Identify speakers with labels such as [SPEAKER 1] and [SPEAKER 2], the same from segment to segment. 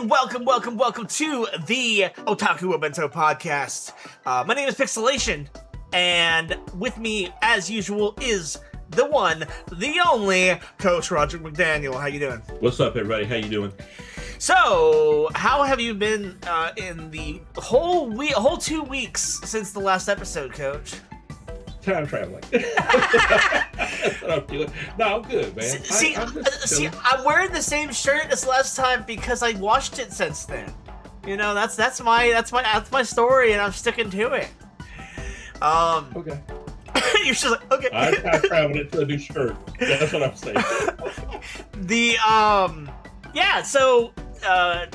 [SPEAKER 1] and welcome to the Otaku Obentou Podcast. My name is Pixcelation, and with me, as usual, is the one, the only, Coach Roger McDaniel. How you doing?
[SPEAKER 2] What's up, everybody? How you doing?
[SPEAKER 1] So, how have you been in the whole 2 weeks since the last episode, Coach?
[SPEAKER 2] Time traveling. That's what I'm doing. No, I'm good, man.
[SPEAKER 1] I'm wearing the same shirt as last time because I washed it since then. You know, that's my story, and I'm sticking to it.
[SPEAKER 2] Okay.
[SPEAKER 1] You're just like, okay.
[SPEAKER 2] I time traveled into a new shirt. That's what I'm saying.
[SPEAKER 1] So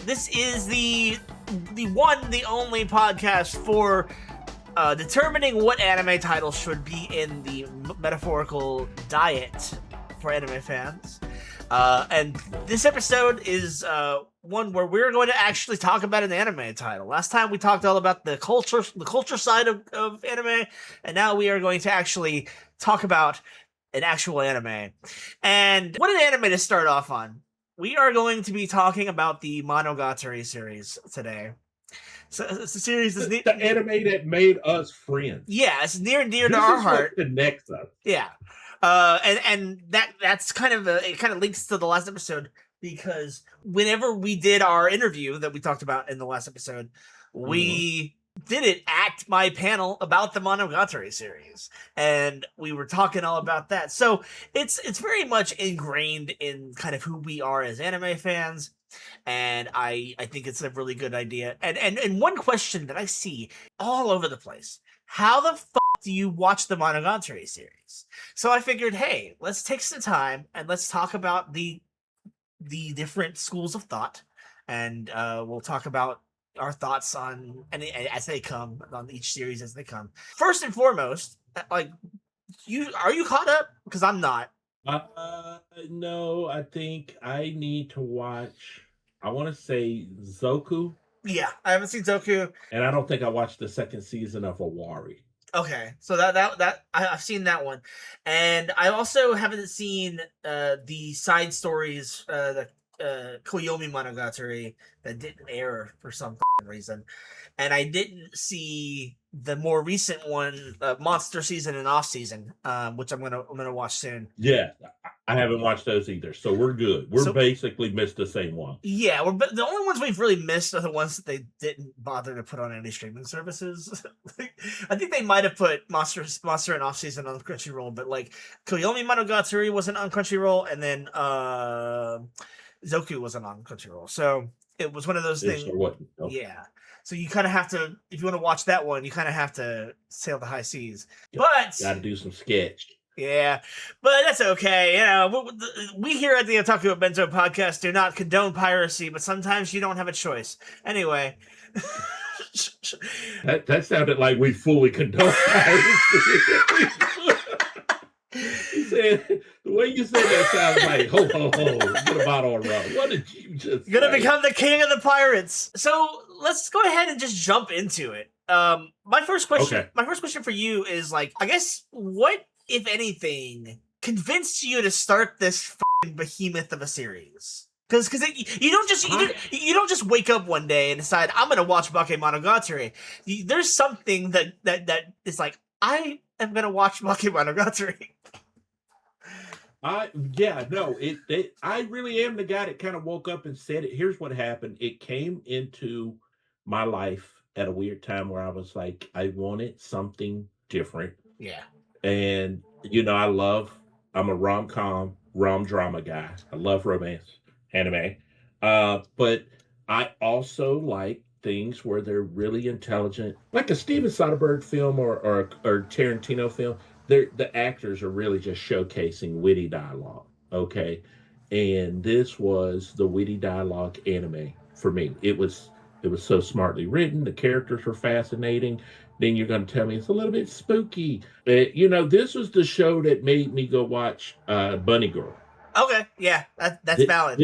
[SPEAKER 1] this is the one, the only podcast for determining what anime titles should be in the metaphorical diet for anime fans. And this episode is one where we're going to actually talk about an anime title. Last time we talked all about the culture side of anime, and now we are going to actually talk about an actual anime. And what an anime to start off on. We are going to be talking about the Monogatari series today. So it's a series that's
[SPEAKER 2] the anime that made us friends.
[SPEAKER 1] Yeah, it's near and dear to our heart.
[SPEAKER 2] What connects us.
[SPEAKER 1] Yeah, and that's kind of it kind of links to the last episode, because whenever we did our interview that we talked about in the last episode, we did it at my panel about the Monogatari series, and we were talking all about that. So it's very much ingrained in kind of who we are as anime fans. And I think it's a really good idea. And one question that I see all over the place: how the fuck do you watch the Monogatari series? So I figured, hey, let's take some time and let's talk about the different schools of thought, and we'll talk about our thoughts on any as they come, on each series as they come. First and foremost, like, are you caught up? Because I'm not.
[SPEAKER 2] No, I think I need to watch, I want to say Zoku.
[SPEAKER 1] Yeah, I haven't seen Zoku.
[SPEAKER 2] And I don't think I watched the second season of Awari.
[SPEAKER 1] Okay, so that I've seen that one. And I also haven't seen the side stories, the Koimonogatari, that didn't air for some reason. And I didn't see the more recent one, Monster Season and Off Season, which I'm gonna watch soon.
[SPEAKER 2] Yeah, I haven't watched those either, so we're good. We're basically missed the same one.
[SPEAKER 1] Yeah, the only ones we've really missed are the ones that they didn't bother to put on any streaming services. I think they might have put Monster and Off Season on Crunchyroll, but like Koimonogatari wasn't on Crunchyroll, and then Zoku wasn't on Crunchyroll, so it was one of those things.
[SPEAKER 2] Nope.
[SPEAKER 1] Yeah. So you kind of have to, if you want to watch that one, you kind of have to sail the high seas.
[SPEAKER 2] Yep.
[SPEAKER 1] But
[SPEAKER 2] got to do some sketch.
[SPEAKER 1] Yeah, but that's okay. You know, we here at the Otaku Obentou Podcast do not condone piracy, but sometimes you don't have a choice. Anyway.
[SPEAKER 2] That sounded like we fully condone piracy. You said, the way you said that sounds like, ho, ho, ho, get a bottle of rum. What did you just
[SPEAKER 1] Gonna become the king of the pirates. So let's go ahead and just jump into it. My first question for you is, like, I guess, what, if anything, convinced you to start this behemoth of a series? Because you don't just wake up one day and decide, I'm gonna watch Bakemonogatari. There's something that is like, I am gonna watch Bakemonogatari.
[SPEAKER 2] I really am the guy that kind of woke up and said it. Here's what happened. It came into my life at a weird time where I was like, I wanted something different.
[SPEAKER 1] Yeah.
[SPEAKER 2] And, you know, I'm a rom drama guy. I love romance anime. But I also like things where they're really intelligent, like a Steven Soderbergh film or Tarantino film. The actors are really just showcasing witty dialogue, okay? And this was the witty dialogue anime for me. It was so smartly written. The characters were fascinating. Then you're going to tell me it's a little bit spooky. You know, this was the show that made me go watch Bunny Girl.
[SPEAKER 1] Okay, yeah, that's valid.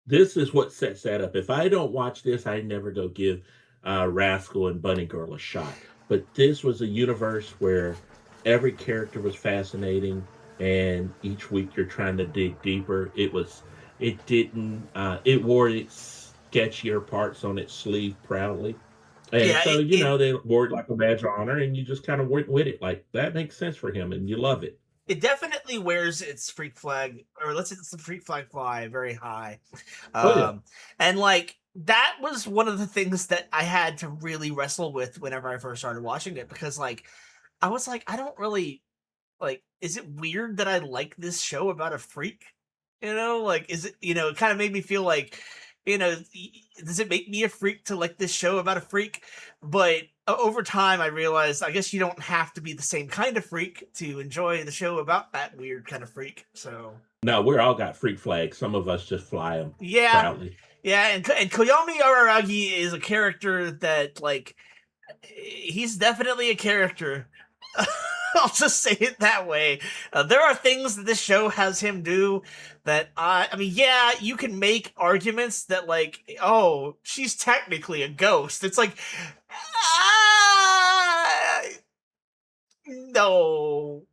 [SPEAKER 2] This is what sets that up. If I don't watch this, I never go give Rascal and Bunny Girl a shot. But this was a universe where every character was fascinating, and each week you're trying to dig deeper. It wore its sketchier parts on its sleeve proudly. And
[SPEAKER 1] Yeah,
[SPEAKER 2] so, they wore it like a badge of honor, and you just kind of went with it. Like, that makes sense for him, and you love it.
[SPEAKER 1] it definitely wears its freak flag, or lets its freak flag fly very high.
[SPEAKER 2] Oh, yeah.
[SPEAKER 1] And like that was one of the things that I had to really wrestle with whenever I first started watching it, because like I was like, I don't really like, is it weird that I like this show about a freak? Like, is it, it kind of made me feel like, does it make me a freak to like this show about a freak? But over time, I realized, I guess you don't have to be the same kind of freak to enjoy the show about that weird kind of freak. So,
[SPEAKER 2] No, we're all got freak flags. Some of us just fly them
[SPEAKER 1] yeah.
[SPEAKER 2] proudly.
[SPEAKER 1] Yeah. And Koyomi Araragi is a character that, like, he's definitely a character. I'll just say it that way. There are things that this show has him do that I mean, yeah, you can make arguments that, like, oh, she's technically a ghost. It's like, no,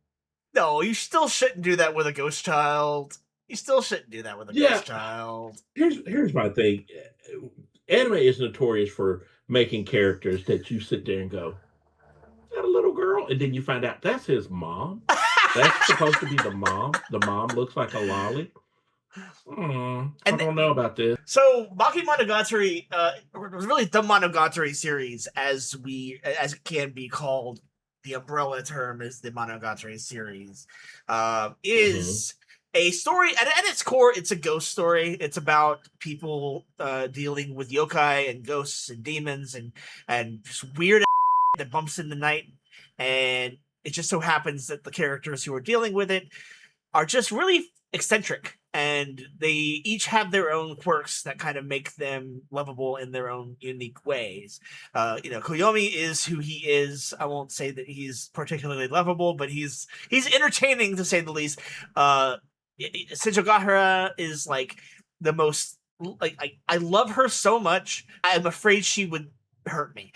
[SPEAKER 1] you still shouldn't do that with a ghost child. You still shouldn't do that with a ghost child.
[SPEAKER 2] Here's my thing. Anime is notorious for making characters that you sit there and go, that a little girl, and then you find out that's his mom. That's supposed to be the mom. The mom looks like a lolly. I don't know about this.
[SPEAKER 1] So Bakemonogatari was really the Monogatari series, as it can be called. The umbrella term is the Monogatari series. Is a story at its core. It's a ghost story. It's about people dealing with yokai and ghosts and demons and just weird that bumps in the night, and it just so happens that the characters who are dealing with it are just really eccentric, and they each have their own quirks that kind of make them lovable in their own unique ways. Koyomi is who he is. I won't say that he's particularly lovable, but he's entertaining, to say the least. Senjogahara is like the most, like, I love her so much. I'm afraid she would hurt me.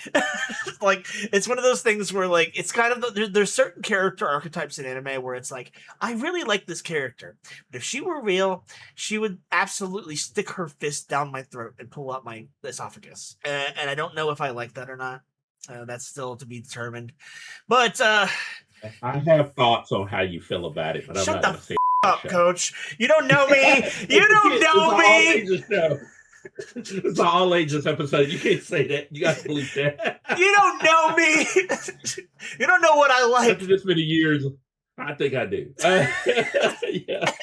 [SPEAKER 1] Like, it's one of those things where, like, it's kind of there's certain character archetypes in anime where it's like, I really like this character, but if she were real, she would absolutely stick her fist down my throat and pull out my esophagus, and I don't know if I like that or not. That's still to be determined, but
[SPEAKER 2] I have thoughts on how you feel about it, but I'm not going to say
[SPEAKER 1] up, Coach. You don't know me. You don't know me.
[SPEAKER 2] It's an all ages episode. You can't say that. You got to believe that.
[SPEAKER 1] You don't know me. You don't know what I like.
[SPEAKER 2] After this many years, I think I do. Yeah.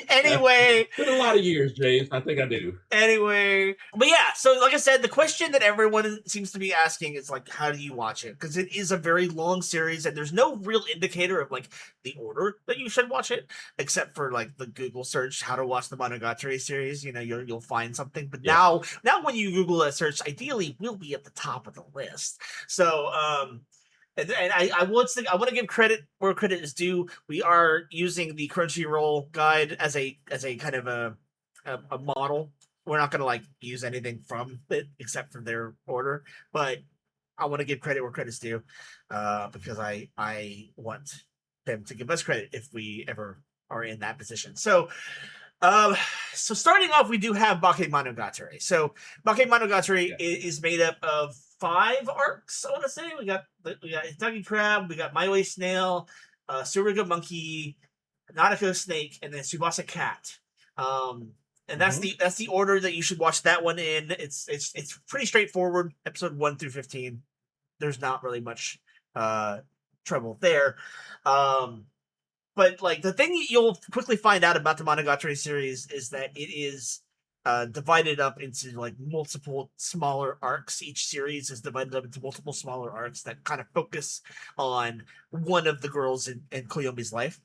[SPEAKER 1] Anyway.
[SPEAKER 2] It's been a lot of years, James. I think I do.
[SPEAKER 1] Anyway. But yeah, so like I said, the question that everyone seems to be asking is, like, how do you watch it? Because it is a very long series, and there's no real indicator of, like, the order that you should watch it, except for, like, the Google search, how to watch the Monogatari series. You'll find something. But now when you Google that search, ideally, we'll be at the top of the list. So, and I want to give credit where credit is due. We are using the Crunchyroll guide as a kind of a model. We're not going to, like, use anything from it except for their order, but I want to give credit where credit's due, because I want them to give us credit if we ever are in that position. So starting off, we do have Bakemonogatari. So Bakemonogatari is made up of 5 arcs, I want to say. We got Itagi Crab, we got My Way Snail, Suruga Monkey, Nanako Snake, and then Tsubasa Cat. And that's the order that you should watch that one in. It's pretty straightforward. Episode 1 through 15. There's not really much trouble there. But, like, the thing you'll quickly find out about the Monogatari series is that it is divided up into, like, multiple smaller arcs. Each series is divided up into multiple smaller arcs that kind of focus on one of the girls in Koyomi's life.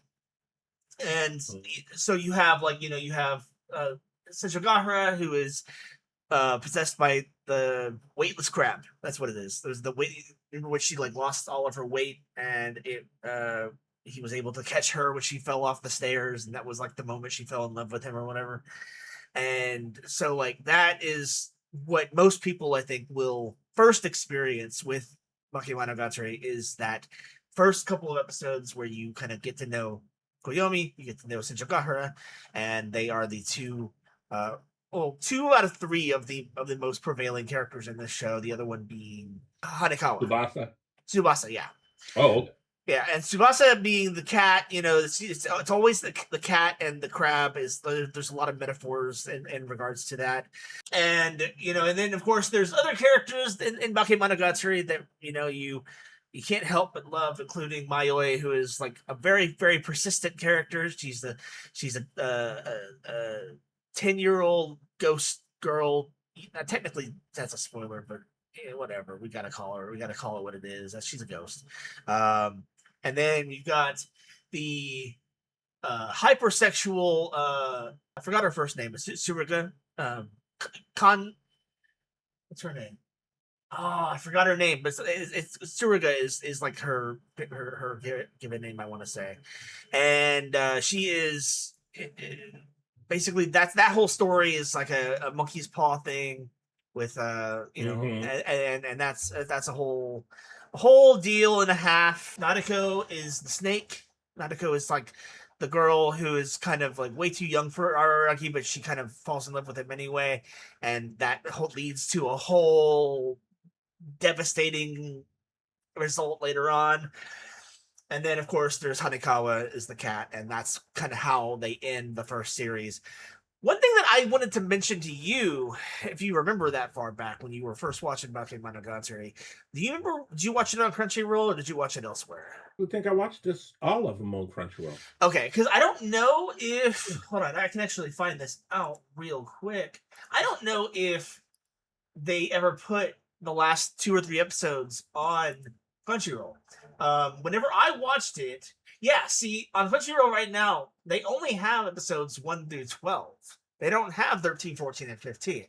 [SPEAKER 1] And so you have, like, you have Senjogahara, who is possessed by the weightless crab. That's what it is. There's the weight, remember when she, like, lost all of her weight, and he was able to catch her when she fell off the stairs, and that was, like, the moment she fell in love with him or whatever. And so, like, that is what most people, I think, will first experience with Bakemonogatari, is that first couple of episodes where you kind of get to know Koyomi, you get to know Senjogahara, and they are the two two out of three of the most prevailing characters in this show. The other one being Hanekawa. Tsubasa, yeah.
[SPEAKER 2] Oh, okay.
[SPEAKER 1] Yeah, and Tsubasa being the cat, it's always the cat and the crab. There's a lot of metaphors in regards to that, and and then of course there's other characters in Bakemonogatari that you can't help but love, including Mayoi, who is like a very, very persistent character. She's a 10-year-old ghost girl. Technically, that's a spoiler, but whatever. We gotta call it what it is. She's a ghost. And then you've got the hypersexual. I forgot her first name. It's Tsuruga. What's her name? Oh, I forgot her name, but it's Tsuruga is like her given name, I want to say, and she is basically that whole story is like a monkey's paw thing with and that's a whole deal and a half. Nadeko is the snake. Nadeko is like the girl who is kind of like way too young for Araragi, but she kind of falls in love with him anyway, and that leads to a whole devastating result later on. And then of course there's Hanekawa is the cat, and that's kind of how they end the first series. One thing that I wanted to mention to you, if you remember that far back when you were first watching Bakemonogatari, did you watch it on Crunchyroll or did you watch it elsewhere?
[SPEAKER 2] I think I watched all of them on Crunchyroll.
[SPEAKER 1] Okay, because I don't know if hold on, I can actually find this out real quick. I don't know if they ever put the last 2 or 3 episodes on Crunchyroll. Whenever I watched it, see, on Crunchyroll right now, they only have episodes 1 through 12. They don't have 13, 14, and 15.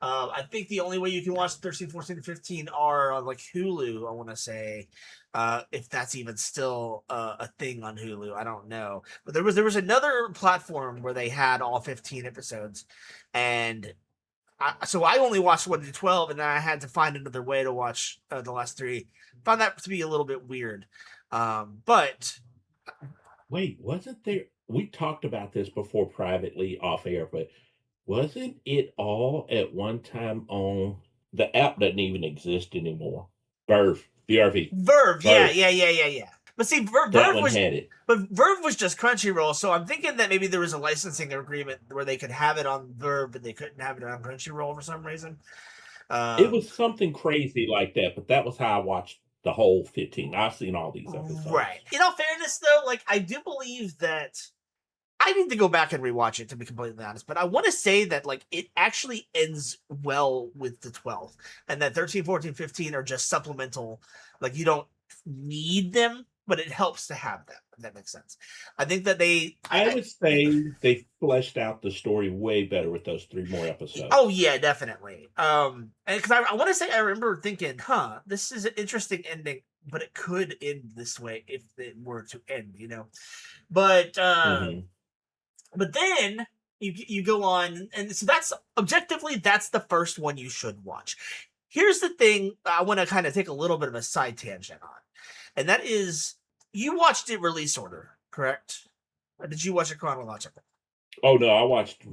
[SPEAKER 1] I think the only way you can watch 13, 14, and 15 are on like Hulu, I want to say. If that's even still a thing on Hulu, I don't know. But there was another platform where they had all 15 episodes, and so I only watched 1 to 12, and then I had to find another way to watch the last 3. Found that to be a little bit weird. But
[SPEAKER 2] wait, wasn't there? We talked about this before privately off air, but wasn't it all at one time on the app? Doesn't even exist anymore. Verve, VRV.
[SPEAKER 1] Verve, yeah. But see, Verve
[SPEAKER 2] had it.
[SPEAKER 1] But Verve was just Crunchyroll, so I'm thinking that maybe there was a licensing agreement where they could have it on Verve, but they couldn't have it on Crunchyroll for some reason.
[SPEAKER 2] It was something crazy like that, but that was how I watched the whole 15. I've seen all these episodes.
[SPEAKER 1] Right. In all fairness, though, like I do believe that I need to go back and rewatch it, to be completely honest, but I want to say that like it actually ends well with the 12th, and that 13, 14, 15 are just supplemental. Like you don't need them, but it helps to have them, if that makes sense. I think that I
[SPEAKER 2] would say they fleshed out the story way better with those 3 more episodes.
[SPEAKER 1] Oh yeah, definitely. And because I want to say I remember thinking, this is an interesting ending, but it could end this way if it were to end, But but then you go on, and so that's objectively that's the first one you should watch. Here's the thing I want to kind of take a little bit of a side tangent on, and that is you watched it release order, correct? Or did you watch it chronological?
[SPEAKER 2] Oh no, I watched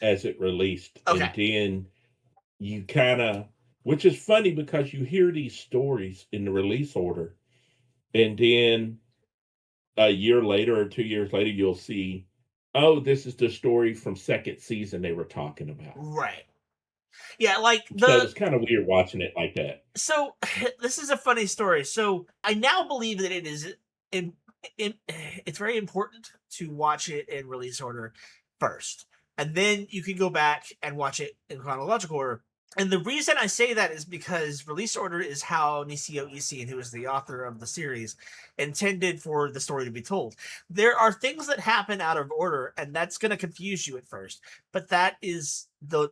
[SPEAKER 2] as it released.
[SPEAKER 1] Okay.
[SPEAKER 2] And then you kind of, which is funny because you hear these stories in the release order, and then a year later or 2 years later, you'll see, oh, this is the story from second season they were talking about.
[SPEAKER 1] Right. Yeah,
[SPEAKER 2] so it's kind of weird watching it like that.
[SPEAKER 1] So this is a funny story. So I now believe that it is it's very important to watch it in release order first, and then you can go back and watch it in chronological order. And the reason I say that is because release order is how Nisio Ishii, who is the author of the series, intended for the story to be told. There are things that happen out of order, and that's going to confuse you at first. But that is I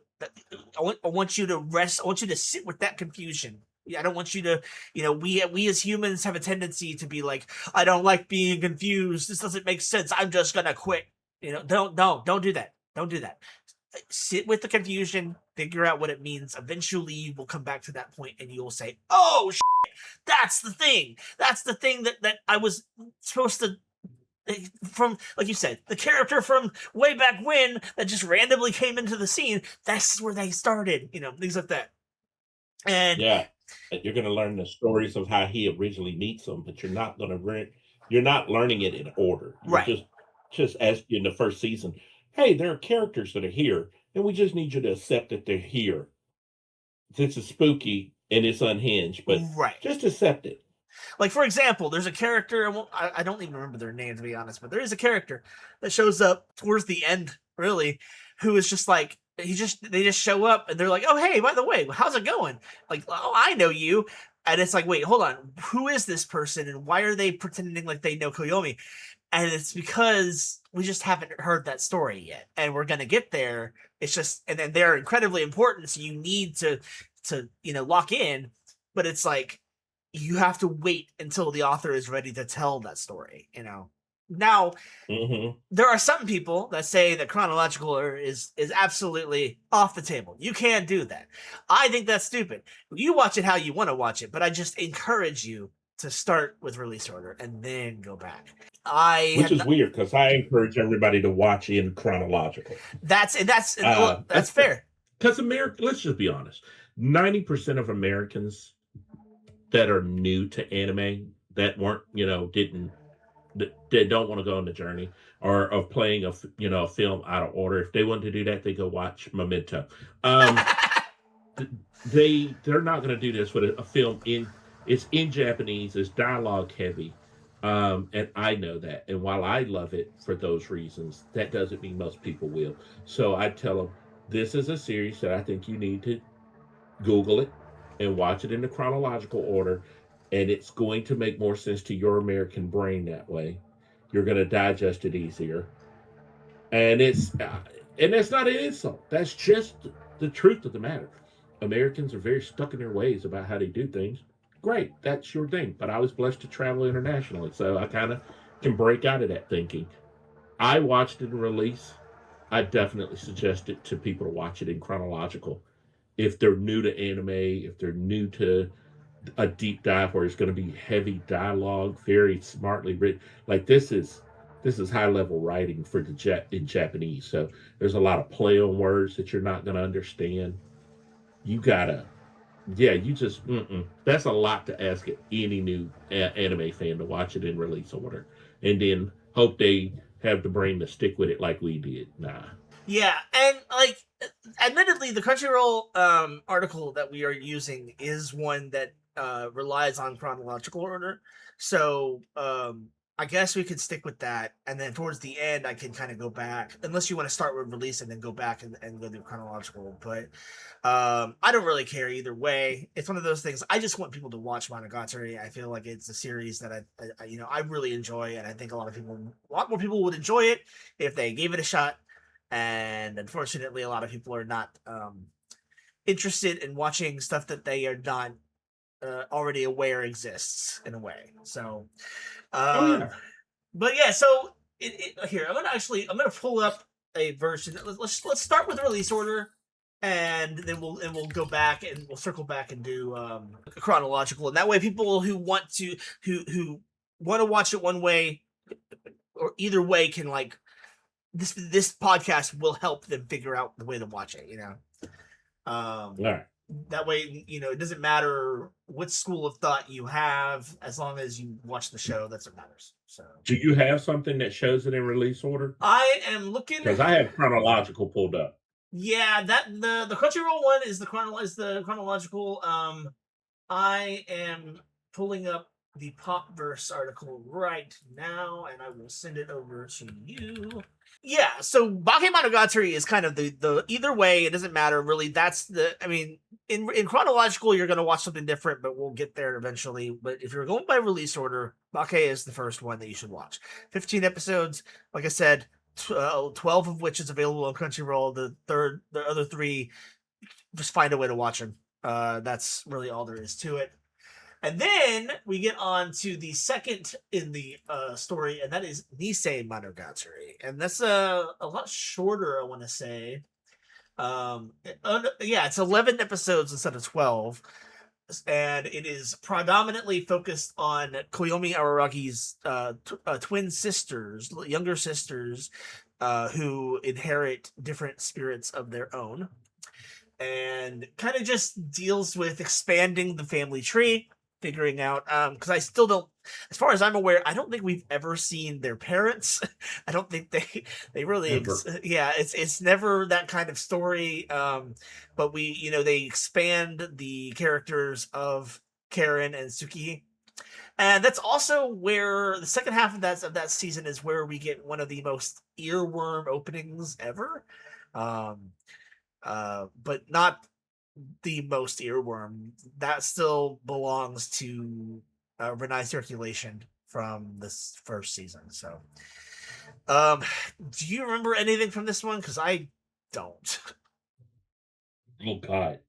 [SPEAKER 1] want you to rest. I want you to sit with that confusion. I don't want you to, we as humans have a tendency to be like, I don't like being confused. This doesn't make sense. I'm just going to quit. Don't do that. Don't do that. Sit with the confusion, figure out what it means. Eventually you will come back to that point and you'll say, oh shit, that's the thing. That's the thing that I was supposed to from, like you said, the character from way back when that just randomly came into the scene. That's where they started, things like that. And
[SPEAKER 2] Yeah, and you're going to learn the stories of how he originally meets them, but you're not learning it in order. You're
[SPEAKER 1] right.
[SPEAKER 2] just as in the first season. Hey, there are characters that are here, and we just need you to accept that they're here. This is spooky and it's unhinged, but
[SPEAKER 1] Right.
[SPEAKER 2] just accept it.
[SPEAKER 1] Like, for example, there's a character, I don't even remember their name, to be honest, but there is a character that shows up towards the end, really, who is just like, they just show up and they're like, oh, hey, by the way, how's it going? Like, oh, I know you. And it's like, wait, hold on. Who is this person? And why are they pretending like they know Koyomi? And it's because we just haven't heard that story yet. And we're going to get there. It's just, and then they're incredibly important. So you need to lock in. But it's like, you have to wait until the author is ready to tell that story, Now, there are some people that say that chronological order is absolutely off the table. You can't do that. I think that's stupid. You watch it how you want to watch it, but I just encourage you to start with release order and then go back.
[SPEAKER 2] Which is weird because I encourage everybody to watch in chronological.
[SPEAKER 1] That's fair.
[SPEAKER 2] Because let's just be honest, 90% of Americans that are new to anime that weren't, they don't want to go on the journey or of playing a film out of order. If they want to do that, they go watch Memento. They're not going to do this with a film it's in Japanese, it's dialogue heavy. And I know that. And while I love it for those reasons, that doesn't mean most people will. So I tell them, this is a series that I think you need to Google it and watch it in the chronological order, and it's going to make more sense to your American brain that way. You're going to digest it easier, and that's not an insult. That's just the truth of the matter. Americans are very stuck in their ways about how they do things. Great, that's your thing. But I was blessed to travel internationally, so I kind of can break out of that thinking. I watched it in release. I definitely suggest it to people to watch it in chronological. If they're new to anime, if they're new to a deep dive where it's going to be heavy dialogue, very smartly written, like this is high level writing for in Japanese. So there's a lot of play on words that you're not going to understand. You gotta, that's a lot to ask any new anime fan to watch it in release order, and then hope they have the brain to stick with it like we did. Nah.
[SPEAKER 1] Yeah, and like, admittedly, the Crunchyroll article that we are using is one that relies on chronological order. So I guess we could stick with that, and then towards the end, I can kind of go back, unless you want to start with release and then go back and go through chronological. But I don't really care either way. It's one of those things. I just want people to watch Monogatari. I feel like it's a series that I really enjoy, and I think a lot more people would enjoy it if they gave it a shot. And unfortunately, a lot of people are not interested in watching stuff that they are not already aware exists in a way. So, but yeah. So here, I'm gonna pull up a version. Let's start with release order, and then we'll go back and we'll circle back and do chronological. And that way, people who want to watch it one way or either way can like. This podcast will help them figure out the way to watch it,
[SPEAKER 2] Right.
[SPEAKER 1] That way, it doesn't matter what school of thought you have, as long as you watch the show, that's what matters. So,
[SPEAKER 2] do you have something that shows it in release order?
[SPEAKER 1] I am looking
[SPEAKER 2] because I have chronological pulled up.
[SPEAKER 1] Yeah, that the Crunchyroll one is the chronological. I am pulling up the Popverse article right now, and I will send it over to you. Yeah, so Bakemonogatari is kind of the either way, it doesn't matter really. That's in chronological you're going to watch something different, but we'll get there eventually. But if you're going by release order, Bake is the first one that you should watch. 15 episodes, like I said, 12 of which is available on Crunchyroll. The other 3, just find a way to watch them. That's really all there is to it. And then we get on to the second in the story, and that is Nisemonogatari. And that's a lot shorter, I want to say. It's 11 episodes instead of 12. and it is predominantly focused on Koyomi Araragi's twin sisters, younger sisters, who inherit different spirits of their own, and kind of just deals with expanding the family tree, figuring out because I still don't, as far as I'm aware, I don't think we've ever seen their parents. I don't think they really yeah, it's never that kind of story. But they expand the characters of Karen and Suki, and that's also where the second half of that season is where we get one of the most earworm openings ever. But not the most earworm. That still belongs to Renai Circulation from this first season. So, do you remember anything from this one? Because I don't.
[SPEAKER 2] Oh God.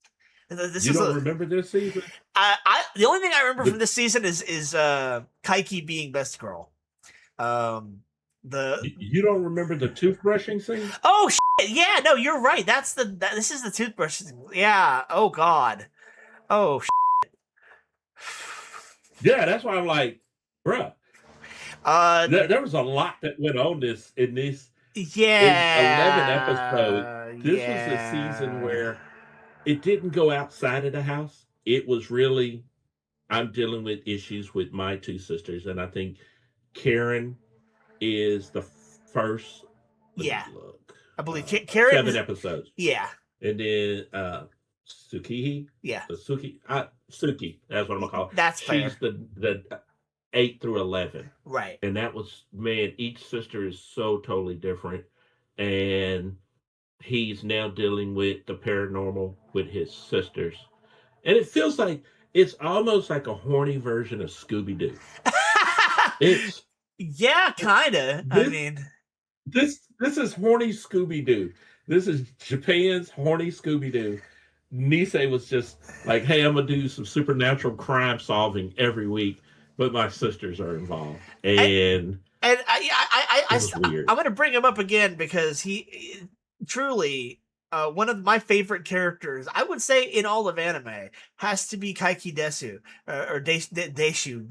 [SPEAKER 2] You don't remember this season?
[SPEAKER 1] The only thing I remember from this season is Kaiki being best girl.
[SPEAKER 2] You don't remember the toothbrushing scene?
[SPEAKER 1] Oh shit! Yeah, no, you're right. This is the toothbrush. Yeah. Oh God. Oh shit.
[SPEAKER 2] Yeah, that's why I'm like, bruh. There was a lot that went on in this.
[SPEAKER 1] Yeah.
[SPEAKER 2] In 11 episodes. This was a season where it didn't go outside of the house. It was really, I'm dealing with issues with my two sisters, and I think Karen is the first.
[SPEAKER 1] Look, I believe Karen
[SPEAKER 2] 7 episodes.
[SPEAKER 1] Yeah,
[SPEAKER 2] and then Suki.
[SPEAKER 1] Yeah,
[SPEAKER 2] Suki. That's what I'm gonna call it.
[SPEAKER 1] That's fair.
[SPEAKER 2] She's the 8 through 11.
[SPEAKER 1] Right.
[SPEAKER 2] And that was, man, each sister is so totally different, and he's now dealing with the paranormal with his sisters, and it feels like it's almost like a horny version of Scooby-Doo. It's
[SPEAKER 1] kind of. I mean,
[SPEAKER 2] this is horny Scooby-Doo. This is Japan's horny Scooby-Doo. Nisei was just like, hey, I'm gonna do some supernatural crime solving every week, but my sisters are involved, and
[SPEAKER 1] I'm going to bring him up again because he truly one of my favorite characters, I would say, in all of anime, has to be Kaiki Desu or Deshu,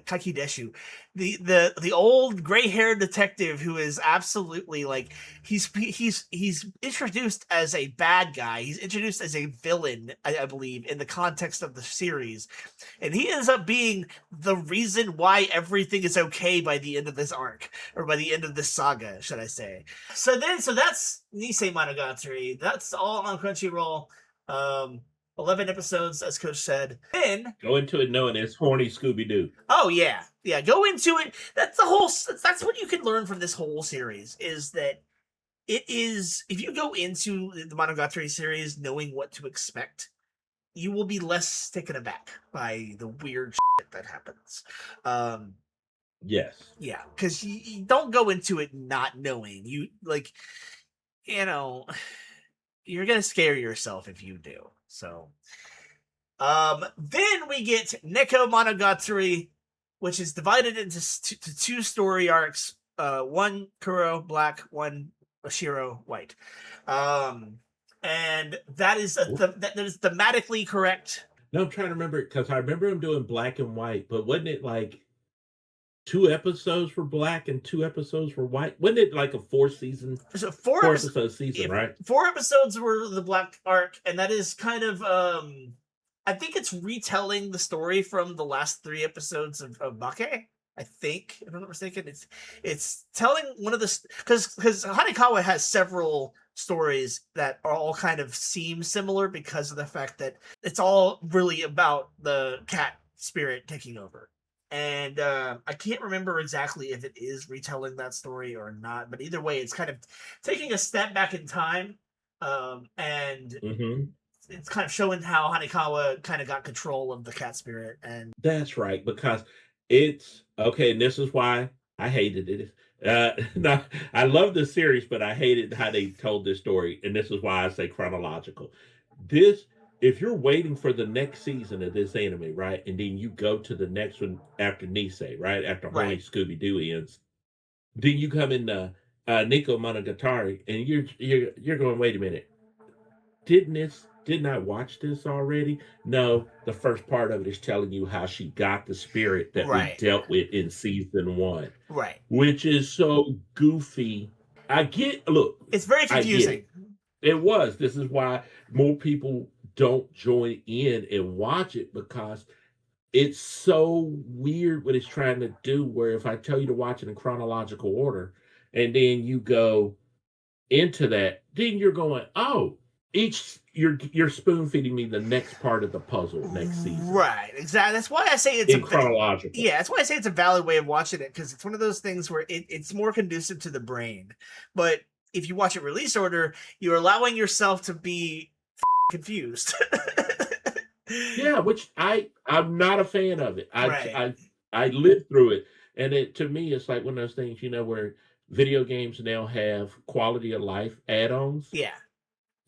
[SPEAKER 1] Kaiki Deshu, the old gray-haired detective who is absolutely like he's introduced as a bad guy. He's introduced as a villain, I believe, in the context of the series, and he ends up being the reason why everything is okay by the end of this arc, or by the end of this saga, should I say. So that's Nisemonogatari. That's all on Crunchyroll. 11 episodes, as Coach said. Then
[SPEAKER 2] go into it knowing it's horny Scooby-Doo.
[SPEAKER 1] Oh yeah. Go into it. That's what you can learn from this whole series, is that it is, if you go into the Monogatari series knowing what to expect, you will be less taken aback by the weird shit that happens.
[SPEAKER 2] Yes.
[SPEAKER 1] Yeah, because you don't go into it not knowing. You're gonna scare yourself if you do. So, then we get Nekomonogatari, which is divided into two story arcs. One Kuro black, one Shiro white. And that is that is thematically correct.
[SPEAKER 2] No, I'm trying to remember it because I remember him doing black and white, but wasn't it like 2 episodes were black and 2 episodes were white? Wasn't it like a 4 episode season, right?
[SPEAKER 1] 4 episodes were the black arc, and that is kind of I think it's retelling the story from the last 3 episodes of Bake. I think, if I'm not mistaken, it's telling one of the, because Hanekawa has several stories that are all kind of seem similar because of the fact that it's all really about the cat spirit taking over. And I can't remember exactly if it is retelling that story or not, but either way, it's kind of taking a step back in time, and it's kind of showing how Hanekawa kind of got control of the cat spirit. And
[SPEAKER 2] that's right, because it's okay, and this is why I hated it. Now, I love the series, but I hated how they told this story, and this is why I say chronological. If you're waiting for the next season of this anime, right, and then you go to the next one after Nisei, right, after Horny Scooby-Doo ends, then you come in Nekomonogatari, and you're going, wait a minute, didn't I watch this already? No, the first part of it is telling you how she got the spirit that we
[SPEAKER 1] Right.
[SPEAKER 2] dealt with in season one,
[SPEAKER 1] Right.
[SPEAKER 2] which is so goofy. Look,
[SPEAKER 1] It's very
[SPEAKER 2] I get
[SPEAKER 1] confusing.
[SPEAKER 2] it. It was. This is why more people don't join in and watch it, because it's so weird what it's trying to do. Where if I tell you to watch it in chronological order, and then you go into that, then you're going, oh, you're spoon feeding me the next part of the puzzle next season.
[SPEAKER 1] Right, exactly. That's why I say it's
[SPEAKER 2] in chronological.
[SPEAKER 1] Yeah, that's why I say it's a valid way of watching it, because it's one of those things where it's more conducive to the brain. But if you watch it release order, you're allowing yourself to be confused.
[SPEAKER 2] Yeah, which I'm not a fan of it.
[SPEAKER 1] Right.
[SPEAKER 2] I lived through it, and to me it's like one of those things, where video games now have quality of life add-ons,
[SPEAKER 1] Yeah.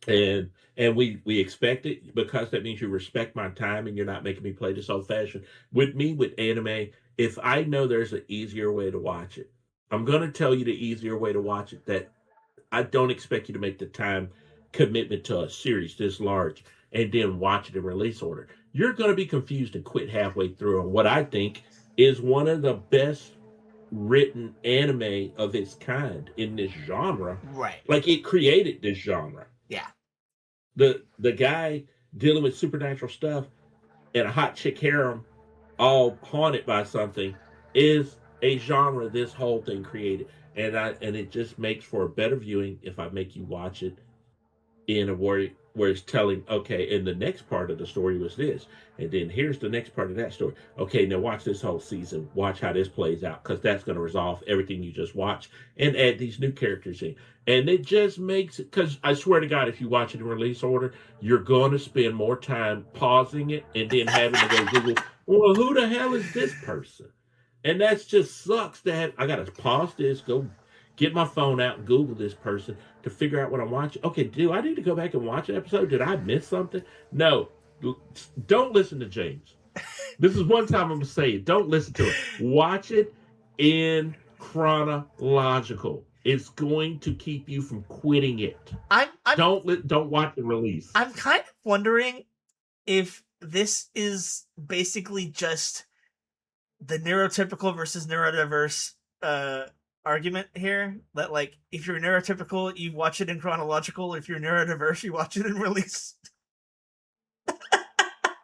[SPEAKER 2] and we expect it, because that means you respect my time and you're not making me play this old fashioned. With me, with anime, if I know there's an easier way to watch it, I'm going to tell you the easier way to watch it. That I don't expect you to make the time commitment to a series this large and then watch it in release order. You're going to be confused and quit halfway through on what I think is one of the best written anime of its kind in this genre.
[SPEAKER 1] Right.
[SPEAKER 2] Like, it created this genre.
[SPEAKER 1] Yeah.
[SPEAKER 2] The guy dealing with supernatural stuff and a hot chick harem, all haunted by something, is a genre this whole thing created. And it just makes for a better viewing if I make you watch it in a where it's telling, okay, and the next part of the story was this, and then here's the next part of that story. Okay, now watch this whole season, watch how this plays out, because that's going to resolve everything you just watched, and add these new characters in. And it just makes it, because I swear to God, if you watch it in release order, you're going to spend more time pausing it and then having to go Google, well, who the hell is this person? And that's just sucks to have. I got to pause this, go get my phone out and Google this person to figure out what I'm watching. Okay, do I need to go back and watch an episode? Did I miss something? No. Don't listen to James. This is one time I'm going to say it. Don't listen to it. Watch it in chronological. It's going to keep you from quitting it. Don't watch the release.
[SPEAKER 1] I'm kind of wondering if this is basically just the neurotypical versus neurodiverse argument here, that like if you're neurotypical you watch it in chronological, if you're neurodiverse you watch it in release.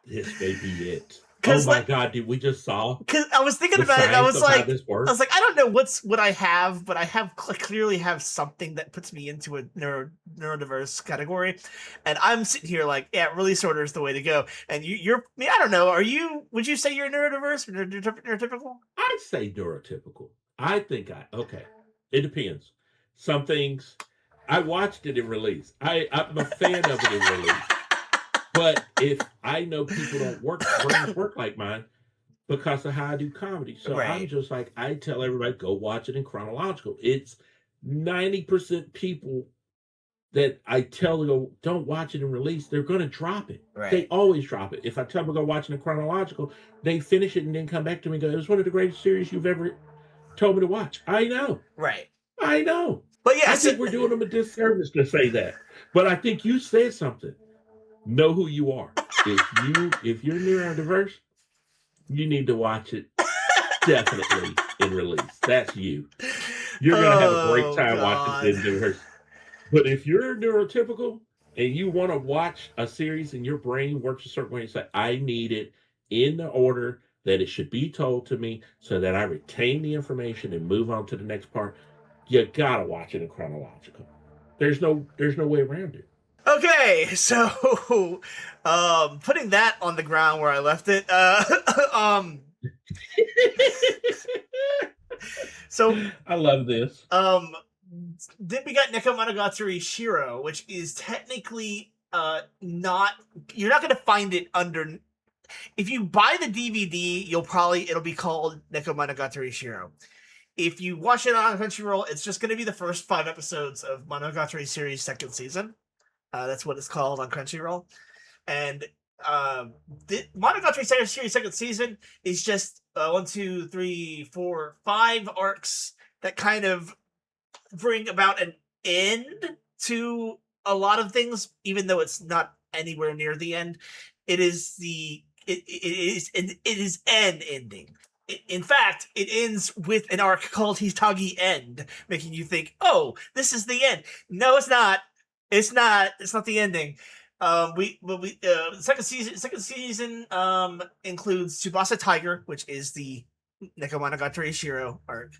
[SPEAKER 2] This may be it. Oh my God, did we just saw?
[SPEAKER 1] Because I was thinking about it, I was like, I don't know what I have, but I clearly have something that puts me into a neurodiverse category, and I'm sitting here like, yeah, release order is the way to go. And you're, I don't know, would you say you're neurodiverse or neurotypical?
[SPEAKER 2] I'd say neurotypical. I think okay. It depends. Some things, I watched it in release. I'm a fan of it in release. But if I know people don't work like mine because of how I do comedy. So right. I'm just like, I tell everybody, go watch it in chronological. It's 90% people that I tell to go, don't watch it in release, they're going to drop it. Right. They always drop it. If I tell them to go watch it in chronological, they finish it and then come back to me and go, it was one of the greatest series you've ever told me to watch. I know.
[SPEAKER 1] Right.
[SPEAKER 2] I know.
[SPEAKER 1] But yeah,
[SPEAKER 2] I think we're doing them a disservice to say that. But I think you said something. Know who you are. If you're neurodiverse, you need to watch it definitely in release. That's you. You're gonna have a great time watching neurodiverse. But if you're neurotypical and you want to watch a series and your brain works a certain way, and say, I need it in the order that it should be told to me so that I retain the information and move on to the next part, you gotta watch it in chronological. There's no way around it.
[SPEAKER 1] Okay, so putting that on the ground where I left it, so
[SPEAKER 2] I love this.
[SPEAKER 1] Then we got Nekomonogatari Shiro, which is technically not, you're not going to find it under, if you buy the DVD, it'll be called Nekomonogatari Shiro. If you watch it on Crunchyroll, it's just going to be the first 5 episodes of Monogatari Series 2nd season. That's what it's called on Crunchyroll. And the Monogatari Series 2nd season is just 1, 2, 3, 4, 5 arcs that kind of bring about an end to a lot of things, even though it's not anywhere near the end. It is it is an ending. In fact, it ends with an arc called Hitagi End, making you think, "Oh, this is the end." No, it's not. It's not. It's not the ending. Second season includes Tsubasa Tiger, which is the Nekomonogatari Shiro arc.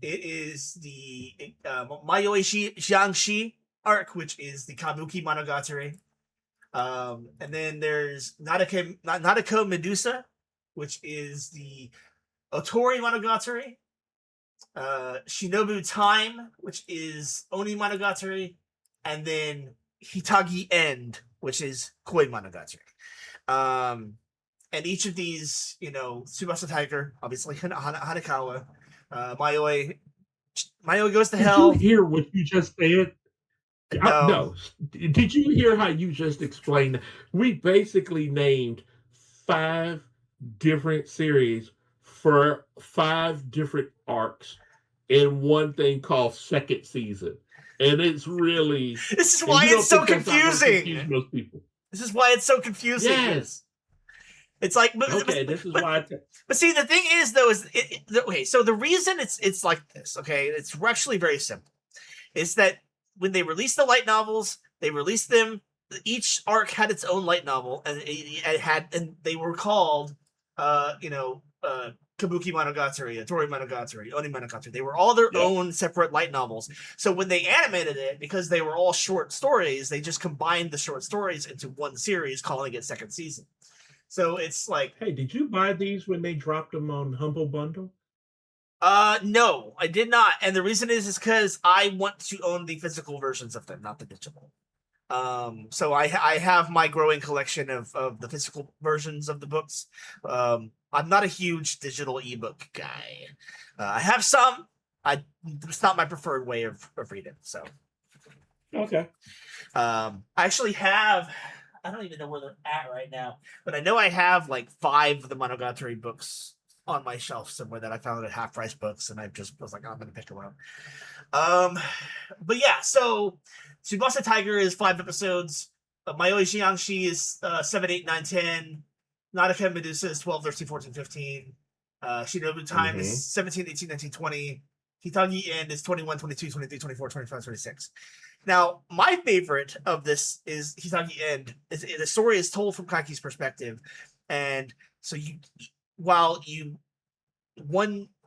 [SPEAKER 1] It is the Mayoi Jiangshi arc, which is the Kabukimonogatari. And then there's Nadeko Medusa, which is the Otorimonogatari. Shinobu Time, which is Onimonogatari, and then Hitagi End, which is Koimonogatari. And each of these, Tsubasa Tiger, obviously Hanekawa, Mayoi goes to hell.
[SPEAKER 2] Did you hear what you just said? No. Did you hear how you just explained? We basically named 5 different series for 5 different arcs in one thing called second season. And it's really...
[SPEAKER 1] This is why it's so confusing.
[SPEAKER 2] Most people.
[SPEAKER 1] This is why it's so confusing.
[SPEAKER 2] Yes.
[SPEAKER 1] It's like...
[SPEAKER 2] this is why...
[SPEAKER 1] But see, the thing is, though, okay, so the reason it's like this, okay, it's actually very simple. Is that when they released the light novels, they released them, each arc had its own light novel, and they were called, Kabukimonogatari, Otorimonogatari, Onimonogatari. They were all their own separate light novels. So when they animated it, because they were all short stories, they just combined the short stories into one series, calling it second season. So it's like...
[SPEAKER 2] Hey, did you buy these when they dropped them on Humble Bundle?
[SPEAKER 1] No, I did not. And the reason is because I want to own the physical versions of them, not the digital. So I have my growing collection of the physical versions of the books. I'm not a huge digital ebook guy. I have some. It's not my preferred way of reading. So
[SPEAKER 2] okay.
[SPEAKER 1] I actually have. I don't even know where they're at right now, but I know I have like 5 of the Monogatari books on my shelf somewhere that I found at Half Price Books, and I just was like, I'm gonna pick them up. But yeah, so Tsubasa Tiger is 5 episodes. Mayoi Jiangshi is 7, 8, 9, 10. Nadeko Medusa is 12, 13, 14, 15. Shinobu Time is 17, 18, 19, 20. Hitagi End is 21, 22, 23, 24, 25, 26. Now, my favorite of this is Hitagi End. The story is told from Kaki's perspective, and so one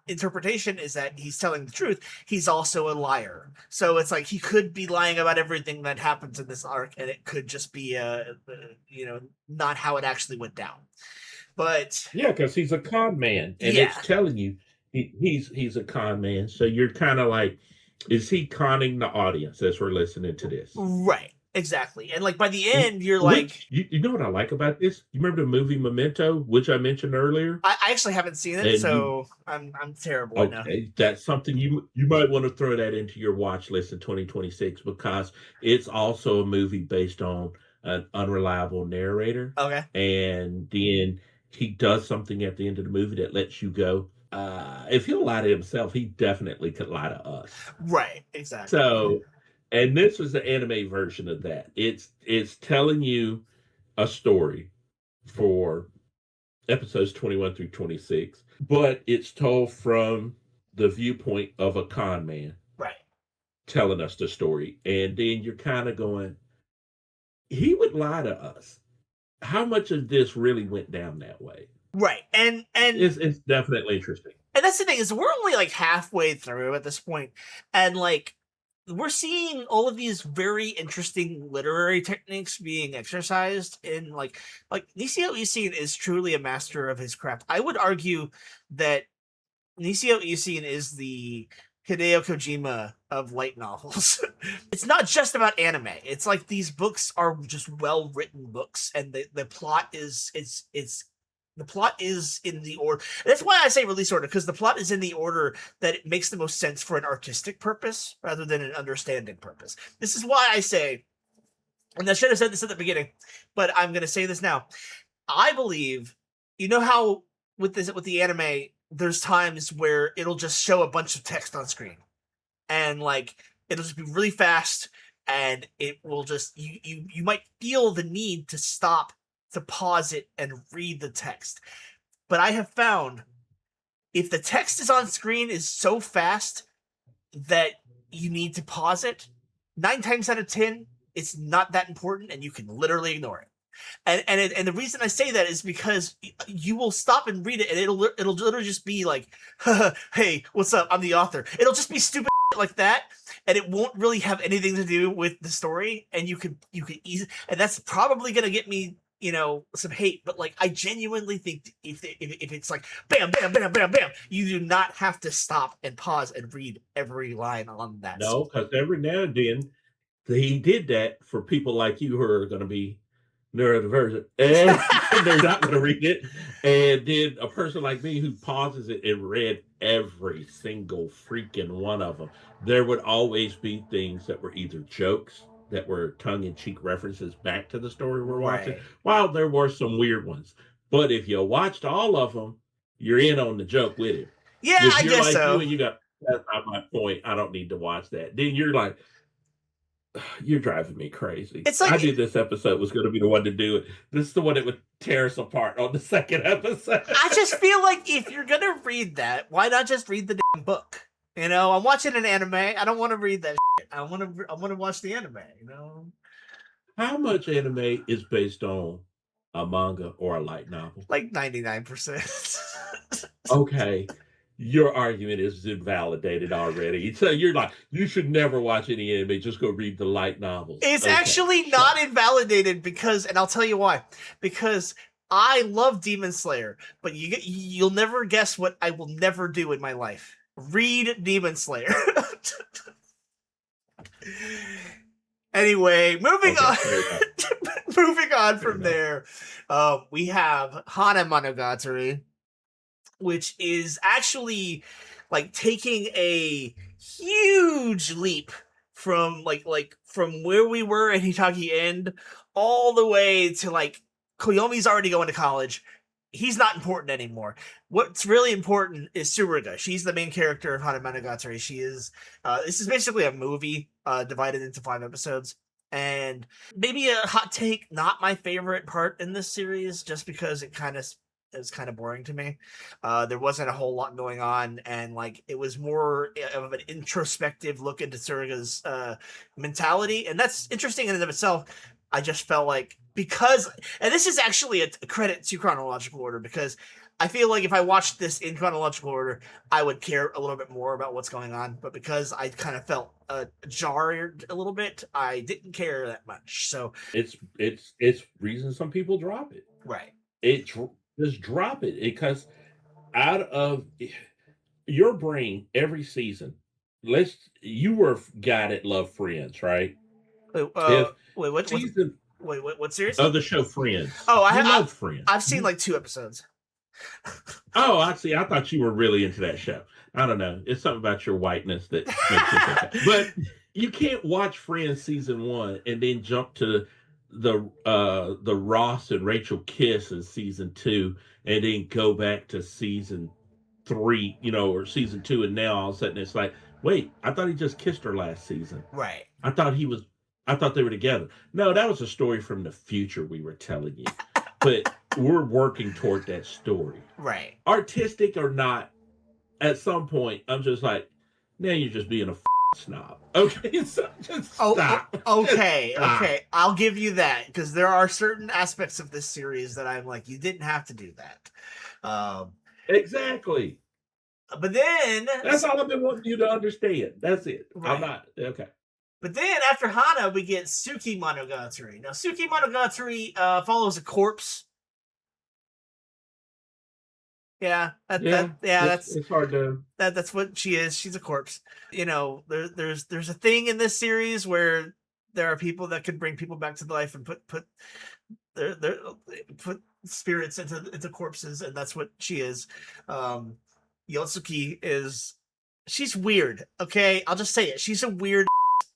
[SPEAKER 1] interpretation is that he's telling the truth, he's also a liar. So it's like he could be lying about everything that happens in this arc, and it could just be not how it actually went down. But
[SPEAKER 2] yeah, because he's a con man, and it's telling you he's a con man. So you're kind of like, is he conning the audience as we're listening to this?
[SPEAKER 1] Right. Exactly. And like by the end, you're like...
[SPEAKER 2] You know what I like about this? You remember the movie Memento, which I mentioned earlier?
[SPEAKER 1] I actually haven't seen it, so I'm terrible right now.
[SPEAKER 2] Okay, that's something you might want to throw that into your watch list in 2026, because it's also a movie based on an unreliable narrator.
[SPEAKER 1] Okay.
[SPEAKER 2] And then he does something at the end of the movie that lets you go, if he'll lie to himself, he definitely could lie to us.
[SPEAKER 1] Right, exactly.
[SPEAKER 2] So... And this was the anime version of that. It's telling you a story for episodes 21 through 26, but it's told from the viewpoint of a con man.
[SPEAKER 1] Right.
[SPEAKER 2] Telling us the story. And then you're kind of going, he would lie to us. How much of this really went down that way?
[SPEAKER 1] Right. And
[SPEAKER 2] it's definitely interesting.
[SPEAKER 1] And that's the thing, is we're only like halfway through at this point. And like, we're seeing all of these very interesting literary techniques being exercised in like Nisio Isin is truly a master of his craft. I would argue that Nisio Isin is the Hideo Kojima of light novels. It's not just about anime. It's like these books are just well-written books, and the plot is the plot is in the order. That's why I say release order, because the plot is in the order that it makes the most sense for an artistic purpose rather than an understanding purpose. This is why I say, and I should have said this at the beginning, but I'm going to say this now. I believe, you know how with the anime, there's times where it'll just show a bunch of text on screen, and like it'll just be really fast, and it will just you might feel the need to stop, to pause it and read the text. But I have found if the text is on screen is so fast that you need to pause it, 9 times out of 10 it's not that important and you can literally ignore it. And the reason I say that is because you will stop and read it, and it'll literally just be like, "Hey, what's up? I'm the author." It'll just be stupid like that, and it won't really have anything to do with the story. And you could easily, and that's probably gonna get me, some hate. But like, I genuinely think if it's like bam, bam, bam, bam, bam, you do not have to stop and pause and read every line on that.
[SPEAKER 2] No, because every now and then he did that for people like you who are going to be neurodivergent and they're not going to read it. And then a person like me who pauses it and read every single freaking one of them, there would always be things that were either jokes that were tongue-in-cheek references back to the story we're watching,
[SPEAKER 1] Right.
[SPEAKER 2] while there were some weird ones. But if you watched all of them, you're in on the joke with it.
[SPEAKER 1] Yeah,
[SPEAKER 2] If
[SPEAKER 1] I
[SPEAKER 2] you're
[SPEAKER 1] guess
[SPEAKER 2] like
[SPEAKER 1] so.
[SPEAKER 2] you and you got, that's not my point, I don't need to watch that, then you're like, you're driving me crazy.
[SPEAKER 1] It's like
[SPEAKER 2] I knew this episode was going to be the one to do it. This is the one that would tear us apart on the second episode.
[SPEAKER 1] I just feel like if you're gonna read that, why not just read the damn book? I'm watching an anime. I don't want to read that shit. I want to watch the anime.
[SPEAKER 2] How much anime is based on a manga or a light novel?
[SPEAKER 1] Like 99%.
[SPEAKER 2] Okay. Your argument is invalidated already. So you're like, you should never watch any anime, just go read the light novels.
[SPEAKER 1] It's
[SPEAKER 2] Okay.
[SPEAKER 1] actually not invalidated because, and I'll tell you why. Because I love Demon Slayer, but you'll never guess what I will never do in my life. Read Demon Slayer. Anyway, moving on. Moving on from there, we have Hanamonogatari, which is actually like taking a huge leap from from where we were at Hitaki End all the way to like Koyomi's already going to college. He's not important anymore. What's really important is Tsuruga. She's the main character of Hanamonogatari. She is. This is basically a movie divided into 5 episodes. And maybe a hot take, not my favorite part in this series, just because it was kind of boring to me. There wasn't a whole lot going on, and like it was more of an introspective look into Tsuruga's mentality, and that's interesting in and of itself. I just felt like and this is actually a credit to Chronological Order, because I feel like if I watched this in chronological order, I would care a little bit more about what's going on. But because I kind of felt jarred a little bit, I didn't care that much. So
[SPEAKER 2] it's reason some people drop it.
[SPEAKER 1] Right.
[SPEAKER 2] Just drop it, because out of your brain every season, you were a guy that loved Friends, right?
[SPEAKER 1] What
[SPEAKER 2] season?
[SPEAKER 1] What series?
[SPEAKER 2] Of the show Friends.
[SPEAKER 1] Oh, I
[SPEAKER 2] love Friends.
[SPEAKER 1] I've seen like 2 episodes.
[SPEAKER 2] Oh, I see. I thought you were really into that show. I don't know. It's something about your whiteness that makes you think that. But you can't watch Friends season 1 and then jump to the Ross and Rachel kiss in season 2 and then go back to season 3, or season 2, and now all of a sudden it's like, wait, I thought he just kissed her last season.
[SPEAKER 1] Right.
[SPEAKER 2] I thought they were together. No, that was a story from the future we were telling you. But we're working toward that story.
[SPEAKER 1] Right.
[SPEAKER 2] Artistic or not, at some point, I'm just like, now you're just being a snob. Okay, so just stop.
[SPEAKER 1] Okay. I'll give you that, because there are certain aspects of this series that I'm like, you didn't have to do that.
[SPEAKER 2] Exactly.
[SPEAKER 1] But then...
[SPEAKER 2] That's all I've been wanting you to understand. That's it. Right. I'm not... Okay.
[SPEAKER 1] But then after Hana, we get Tsukimonogatari. Now, Tsukimonogatari follows a corpse. Yeah,
[SPEAKER 2] it's hard to.
[SPEAKER 1] That's what she is. She's a corpse. There's a thing in this series where there are people that can bring people back to life and put spirits into corpses, and that's what she is. Yotsuki she's weird. Okay, I'll just say it. She's a weird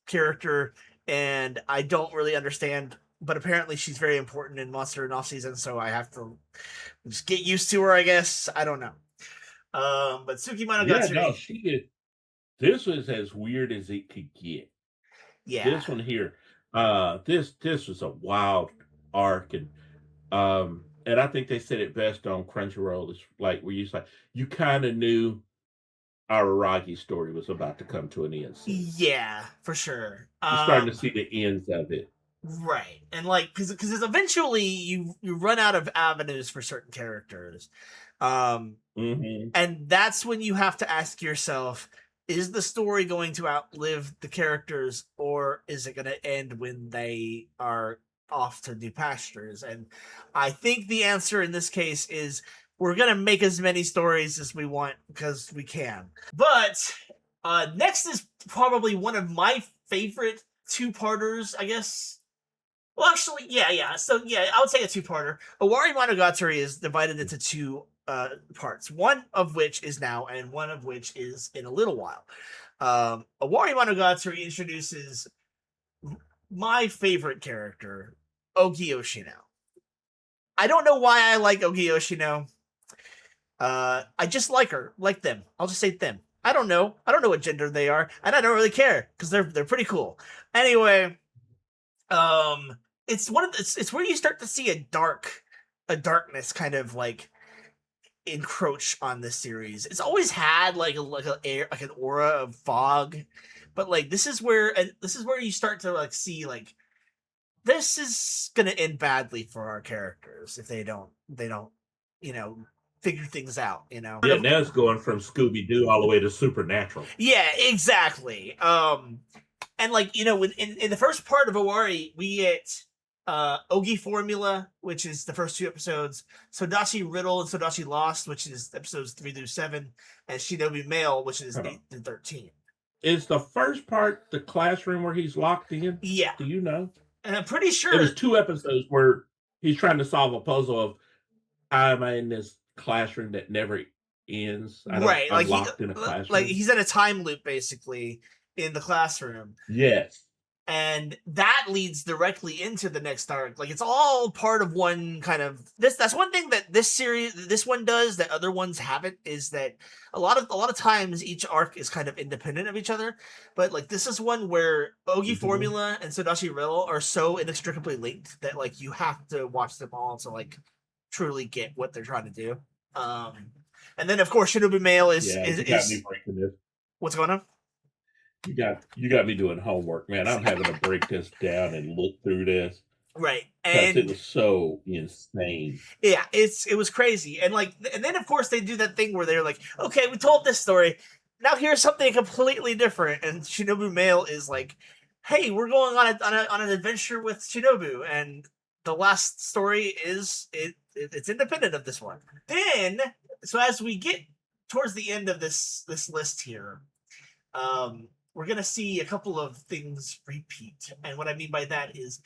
[SPEAKER 1] character, and I don't really understand, but apparently she's very important in Monster and Off Season, so I have to just get used to her, I guess. I don't know. But Tsukimonogatari...
[SPEAKER 2] Yeah, no, she is. This was as weird as it could get.
[SPEAKER 1] Yeah.
[SPEAKER 2] This one here, this was a wild arc, and I think they said it best on Crunchyroll. It's like where you kind of knew Araragi's story was about to come to an end soon.
[SPEAKER 1] Yeah, for sure.
[SPEAKER 2] You're starting to see the ends of it.
[SPEAKER 1] Right. And like because eventually you run out of avenues for certain characters. And that's when you have to ask yourself, is the story going to outlive the characters, or is it going to end when they are off to new pastures? And I think the answer in this case is we're going to make as many stories as we want because we can. But next is probably one of my favorite two-parters, I guess. Well, actually, yeah. So, yeah, I would say a two-parter. Monogatari is divided into two parts, one of which is now and one of which is in a little while. Monogatari introduces my favorite character, Ogi Yoshino. I don't know why I like Ogi Yoshino. I just like her, like them. I'll just say them. I don't know what gender they are, and I don't really care because they're pretty cool. Anyway, it's it's where you start to see a darkness kind of like encroach on this series. It's always had like an aura of fog, but like this is where you start to like see like this is gonna end badly for our characters if they don't figure things out.
[SPEAKER 2] Yeah, now it's going from Scooby-Doo all the way to Supernatural.
[SPEAKER 1] Yeah, exactly. And like in the first part of Owari, we get Ogi Formula, which is the first two episodes, Sodachi Riddle and Sodachi Lost, which is episodes 3-7, and Shinobi Male, which is 8-13.
[SPEAKER 2] Is the first part the classroom where he's locked in?
[SPEAKER 1] Yeah.
[SPEAKER 2] Do you know?
[SPEAKER 1] And I'm pretty sure
[SPEAKER 2] there's 2 episodes where he's trying to solve a puzzle of how am I in this classroom that never ends?
[SPEAKER 1] Right,
[SPEAKER 2] I'm locked in a classroom.
[SPEAKER 1] Like he's in a time loop basically in the classroom.
[SPEAKER 2] Yes.
[SPEAKER 1] And that leads directly into the next arc. Like it's all part of one kind of that's one thing that this one does that other ones haven't, is that a lot of times each arc is kind of independent of each other. But like this is one where Ogi Formula and Sodachi Riddle are so inextricably linked that like you have to watch them all to like truly get what they're trying to do. And then of course Shinobi Male is
[SPEAKER 2] got me breaking this.
[SPEAKER 1] What's going on?
[SPEAKER 2] You got me doing homework, man. I'm having to break this down and look through this.
[SPEAKER 1] Right.
[SPEAKER 2] And it was so insane.
[SPEAKER 1] Yeah, it was crazy. And then of course they do that thing where they're like, okay, we told this story. Now here's something completely different. And Shinobu Male is like, hey, we're going on an adventure with Shinobu, and the last story is it's independent of this one. Then so as we get towards the end of this list here, we're going to see a couple of things repeat. And what I mean by that is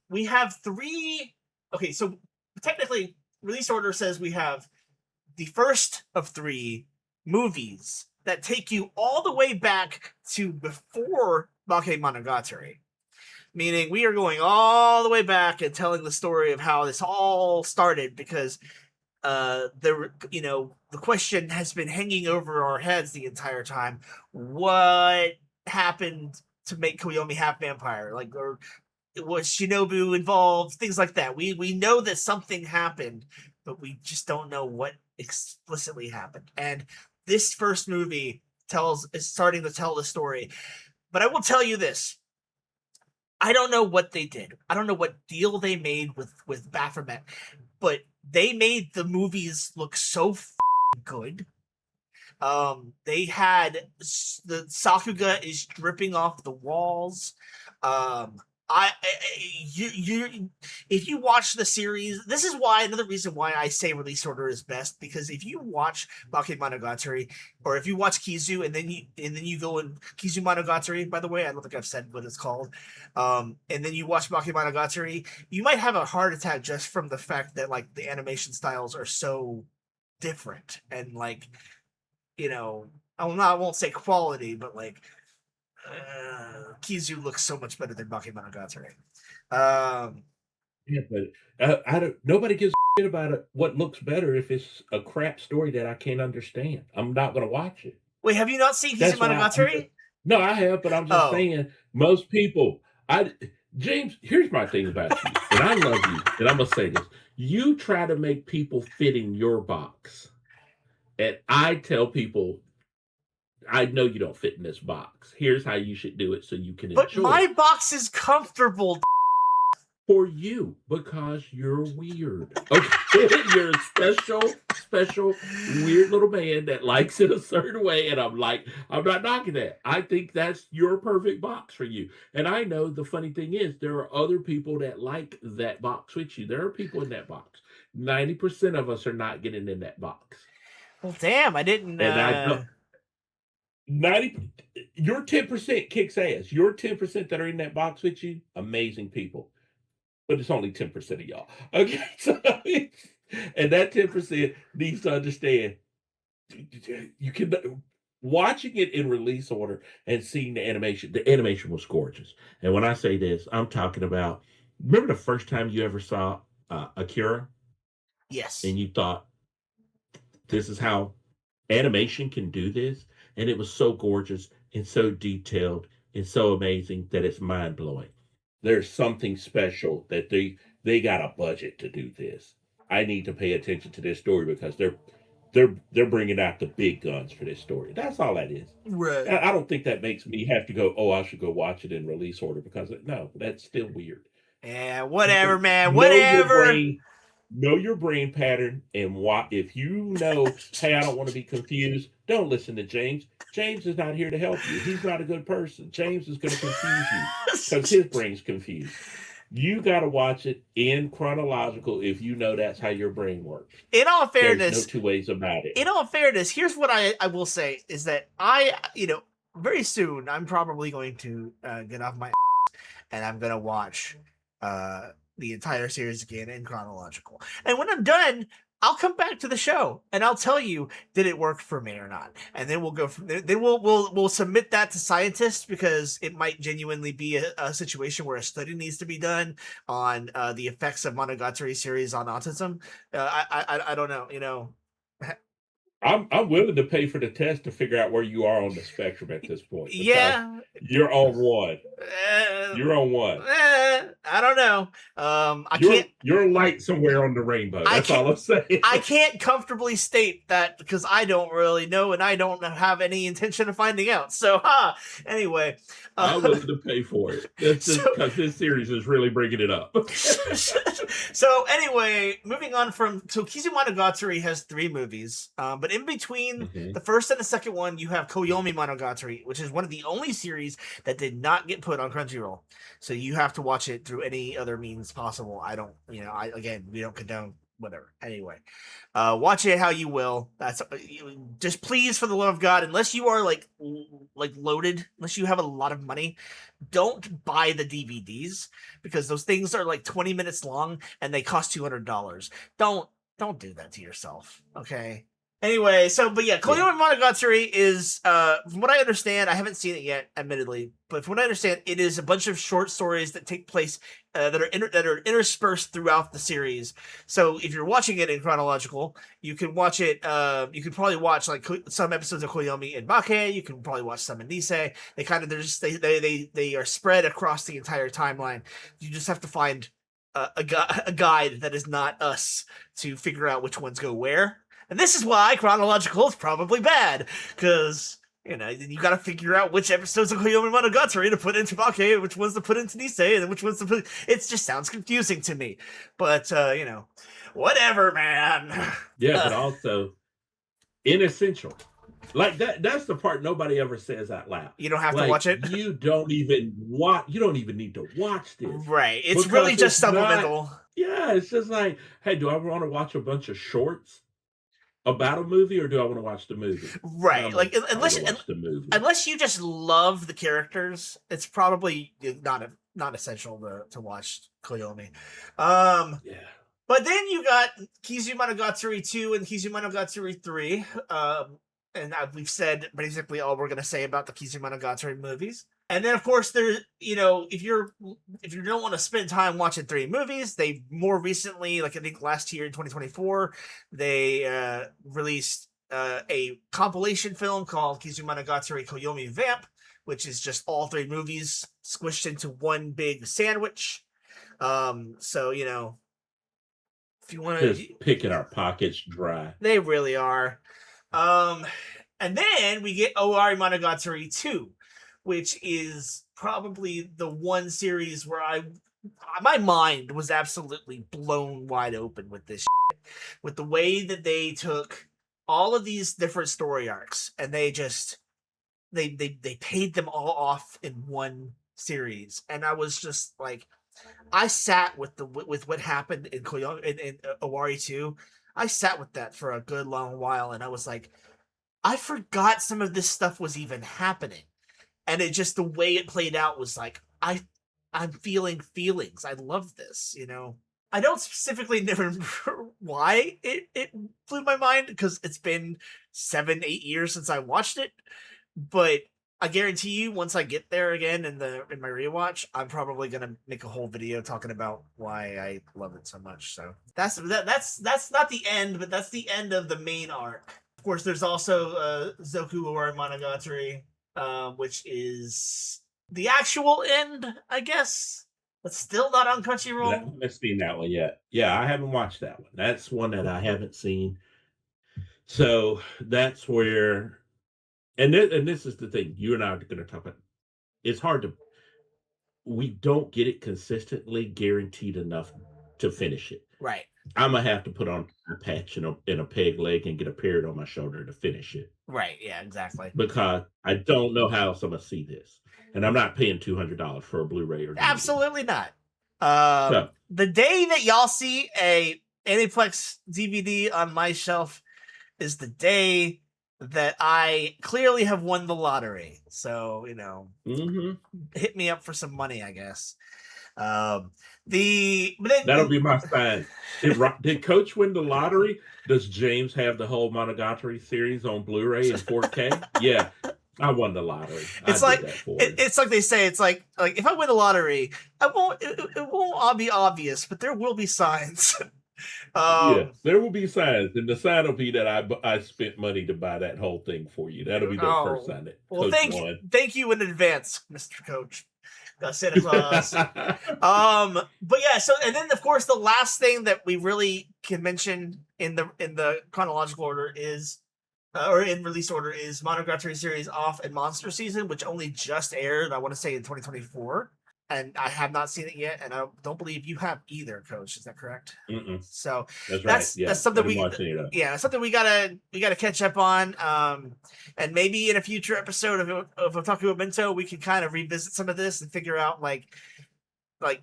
[SPEAKER 1] we have 3... Okay, so technically, release order says we have the first of 3 movies that take you all the way back to before Bakemonogatari. Meaning we are going all the way back and telling the story of how this all started, because the question has been hanging over our heads the entire time. What happened to make Koyomi half vampire? Like, or was Shinobu involved? Things like that. We know that something happened, but we just don't know what explicitly happened. And this first movie is starting to tell the story. But I will tell you this. I don't know what they did. I don't know what deal they made with Baphomet, but they made the movies look so good. They had the Sakuga is dripping off the walls. If you watch the series, this is why another reason why I say release order is best, because if you watch Bakemonogatari, or if you watch Kizu and then you go in Kizumonogatari, by the way, I don't think I've said what it's called, and then you watch Bakemonogatari, you might have a heart attack just from the fact that like the animation styles are so different, and like, I won't say quality, but like Kizu looks so much better than Bakemonogatari.
[SPEAKER 2] Yeah, but nobody gives a shit about it. What looks better if it's a crap story that I can't understand? I'm not going to watch it.
[SPEAKER 1] Wait, have you not seen Kizumonogatari?
[SPEAKER 2] No, I have, but I'm just saying, most people, James, here's my thing about you, and I love you, and I'm gonna say this: you try to make people fit in your box, and I tell people, I know you don't fit in this box. Here's how you should do it so you can
[SPEAKER 1] But
[SPEAKER 2] enjoy
[SPEAKER 1] my
[SPEAKER 2] it.
[SPEAKER 1] box is comfortable.
[SPEAKER 2] For you, because you're weird. Okay, you're a special, weird little man that likes it a certain way, and I'm not knocking that. I think that's your perfect box for you. And I know the funny thing is, there are other people that like that box with you. There are people in that box. 90% of us are not getting in that box.
[SPEAKER 1] Well, damn, I didn't.
[SPEAKER 2] And I know 90, your 10% kicks ass. Your 10% that are in that box with you, amazing people. But it's only 10% of y'all. Okay. So, and that 10% needs to understand you can watching it in release order and seeing the animation was gorgeous. And when I say this, I'm talking about, remember the first time you ever saw Akira?
[SPEAKER 1] Yes.
[SPEAKER 2] And you thought, this is how animation can do this? And it was so gorgeous and so detailed and so amazing that it's mind blowing. There's something special that they got a budget to do this. I need to pay attention to this story because they're bringing out the big guns for this story. That's all that is.
[SPEAKER 1] Right.
[SPEAKER 2] I don't think that makes me have to go, oh, I should go watch it in release order, because no, that's still weird.
[SPEAKER 1] Yeah, whatever, man. Whatever.
[SPEAKER 2] Know your brain pattern, and if you know, hey, I don't want to be confused, don't listen to James. James is not here to help you. He's not a good person. James is going to confuse you because his brain's confused. You got to watch it in chronological if you know that's how your brain works.
[SPEAKER 1] In all fairness,
[SPEAKER 2] there's no two ways about it.
[SPEAKER 1] In all fairness, here's what I will say is that very soon I'm probably going to get off my and I'm going to watch the entire series again in chronological. And when I'm done, I'll come back to the show and I'll tell you, did it work for me or not? And then we'll go from there. Then we'll submit that to scientists, because it might genuinely be a situation where a study needs to be done on the effects of Monogatari series on autism. I don't know,
[SPEAKER 2] I'm willing to pay for the test to figure out where you are on the spectrum at this point.
[SPEAKER 1] Yeah,
[SPEAKER 2] you're on one. You're on one.
[SPEAKER 1] I don't know.
[SPEAKER 2] You're light somewhere on the rainbow. That's all I'm saying.
[SPEAKER 1] I can't comfortably state that because I don't really know, and I don't have any intention of finding out. So, anyway,
[SPEAKER 2] I'm willing to pay for it. Because this series is really bringing it up.
[SPEAKER 1] So anyway, moving on Kizimonogatari has 3 movies, but in between the first and the second one, you have Koimonogatari, which is one of the only series that did not get put on Crunchyroll. So you have to watch it through any other means possible. We don't condone whatever. Anyway, watch it how you will. That's just, please, for the love of God, unless you are like loaded, unless you have a lot of money, don't buy the DVDs, because those things are like 20 minutes long and they cost $200. Don't do that to yourself. Okay. Anyway, Koimonogatari is, from what I understand, I haven't seen it yet, admittedly, but from what I understand, it is a bunch of short stories that take place that are interspersed throughout the series. So if you're watching it in chronological, you can watch it. You can probably watch like some episodes of Koyomi and Bake. You can probably watch some in Nisei. They are spread across the entire timeline. You just have to find a guide that is not us to figure out which ones go where. And this is why chronological is probably bad, because you got to figure out which episodes of Koimonogatari to put into Bake, which ones to put into Nisei, and then which ones to put. It just sounds confusing to me, but whatever, man.
[SPEAKER 2] Yeah, but also inessential. Like that's the part nobody ever says out loud.
[SPEAKER 1] You don't have to watch it.
[SPEAKER 2] You don't even need to watch this.
[SPEAKER 1] Right. It's really just supplemental.
[SPEAKER 2] It's just like, hey, do I want to watch a bunch of shorts about a movie, or do I want to watch the movie?
[SPEAKER 1] Right. Unless you just love the characters, it's probably not essential to watch Koyomi. But then you got Kizimonogatari 2 and Kizimonogatari 3. And we've said basically all we're going to say about the Kizimonogatari movies. And then, of course, if you don't want to spend time watching 3 movies, they more recently, like I think last year in 2024, they released a compilation film called Kizimonogatari Koyomi Vamp, which is just all 3 movies squished into one big sandwich. So, you know, if you want to...
[SPEAKER 2] Just picking our pockets dry.
[SPEAKER 1] They really are. And then we get Otorimonogatari 2, which is probably the one series where my mind was absolutely blown wide open with this shit. With the way that they took all of these different story arcs and they just they paid them all off in one series. And I was just like, I sat with what happened in Owari 2. I sat with that for a good long while, and I was like, I forgot some of this stuff was even happening. And it just, the way it played out was like, I'm feeling feelings. I love this, you know. I don't specifically remember why it blew my mind, because it's been 7-8 years since I watched it. But I guarantee you, once I get there again in my rewatch, I'm probably gonna make a whole video talking about why I love it so much. So that's not the end, but that's the end of the main arc. Of course, there's also Zoku Otorimonogatari, which is the actual end, I guess. But still not on Crunchyroll.
[SPEAKER 2] I haven't seen that one yet. Yeah, I haven't watched that one. That's one that I haven't seen. So that's where, and this is the thing you and I are going to talk about. It's hard to, we don't get it consistently guaranteed enough to finish it.
[SPEAKER 1] Right.
[SPEAKER 2] I'm gonna have to put on a patch and a peg leg and get a parrot on my shoulder to finish it.
[SPEAKER 1] Right. Yeah. Exactly.
[SPEAKER 2] Because I don't know how else I'm gonna see this, and I'm not paying $200 for a Blu-ray or DVD.
[SPEAKER 1] Absolutely not. The day that y'all see a Aniplex DVD on my shelf is the day that I clearly have won the lottery. So, you know, hit me up for some money, I guess. That'll
[SPEAKER 2] be my sign. Did Coach win the lottery? Does James have the whole Monogatari series on Blu-ray in 4K? Yeah, I won the lottery.
[SPEAKER 1] It's like they say. It's like if I win the lottery, it won't all be obvious, but there will be signs.
[SPEAKER 2] Yeah, there will be signs, and the sign will be that I spent money to buy that whole thing for you. That'll be the first sign that
[SPEAKER 1] well,
[SPEAKER 2] Coach won.
[SPEAKER 1] Thank you in advance, Mr. Coach. Santa Claus. But yeah, so, and then of course the last thing that we really can mention in the chronological order is, or in release order, is Monogatari Series Off and Monster Season, which only just aired, I want to say, in 2024. And I have not seen it yet, and I don't believe you have either, Coach. Is that correct?
[SPEAKER 2] Mm-mm.
[SPEAKER 1] So
[SPEAKER 2] that's right. Yeah,
[SPEAKER 1] that's something something we gotta catch up on. And maybe in a future episode of Otaku Obentou, we can kind of revisit some of this and figure out like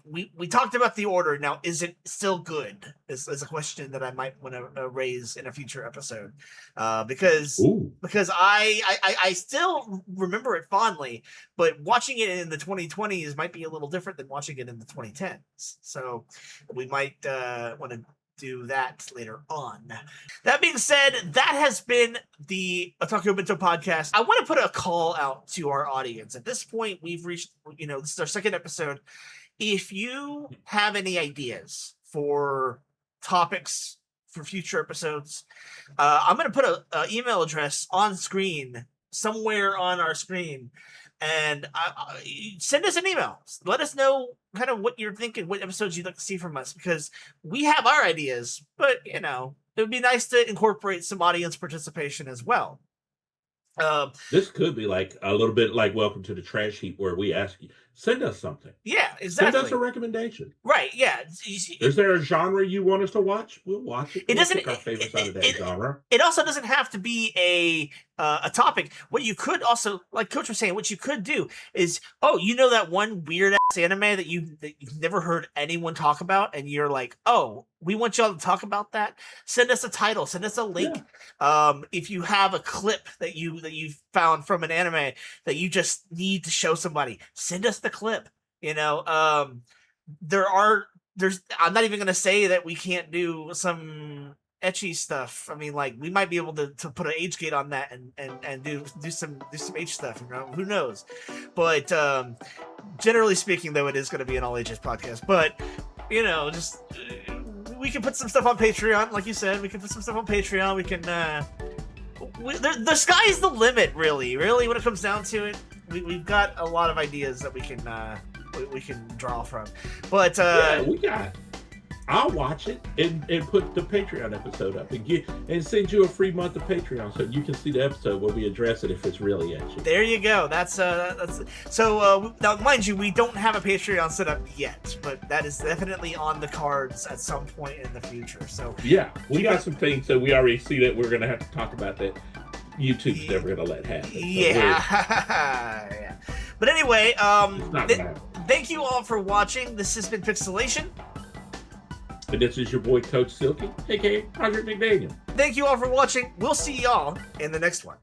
[SPEAKER 1] we talked about the order. Now, is it still good? Is a question that I might want to raise in a future episode. Because I still remember it fondly, but watching it in the 2020s might be a little different than watching it in the 2010s. So we might want to do that later on. That being said, that has been the Otaku Obentou Podcast. I want to put a call out to our audience. At this point, we've reached, this is our second episode. If you have any ideas for topics for future episodes, I'm going to put an email address on screen, somewhere on our screen, and send us an email. Let us know kind of what you're thinking, what episodes you'd like to see from us, because we have our ideas, but, it would be nice to incorporate some audience participation as well.
[SPEAKER 2] This could be like a little bit like Welcome to the Trash Heap, where we ask you, send us something.
[SPEAKER 1] Yeah, exactly.
[SPEAKER 2] Send us a recommendation.
[SPEAKER 1] Right, yeah.
[SPEAKER 2] Is there a genre you want us to watch? We'll watch it.
[SPEAKER 1] It doesn't
[SPEAKER 2] pick our favorite out of that genre.
[SPEAKER 1] It also doesn't have to be a topic. What you could also, like Coach was saying, what you could do is, that one weird ass anime that you've never heard anyone talk about, and you're like, we want y'all to talk about that. Send us a title. Send us a link. Yeah. If you have a clip that you've found from an anime that you just need to show somebody, send us the clip. I'm not even gonna say that we can't do some ecchi stuff. I mean, like, we might be able to put an age gate on that and do some age stuff. Who knows? But generally speaking, though, it is going to be an all ages podcast. But just we can put some stuff on Patreon, like you said. We can put some stuff on Patreon. We can. The sky's the limit, really. When it comes down to it, we've got a lot of ideas that we can draw from. But
[SPEAKER 2] I'll watch it and put the Patreon episode up and send you a free month of Patreon so you can see the episode where we address it if it's really at you.
[SPEAKER 1] There you go. That's so now mind you, we don't have a Patreon set up yet, but that is definitely on the cards at some point in the future. So
[SPEAKER 2] yeah, we got some things that we already see that we're gonna have to talk about that YouTube's never gonna let happen. So
[SPEAKER 1] yeah. But anyway, thank you all for watching. This has been Pixcelation.
[SPEAKER 2] And this is your boy Coach Silky, aka Roger McDaniel.
[SPEAKER 1] Thank you all for watching. We'll see y'all in the next one.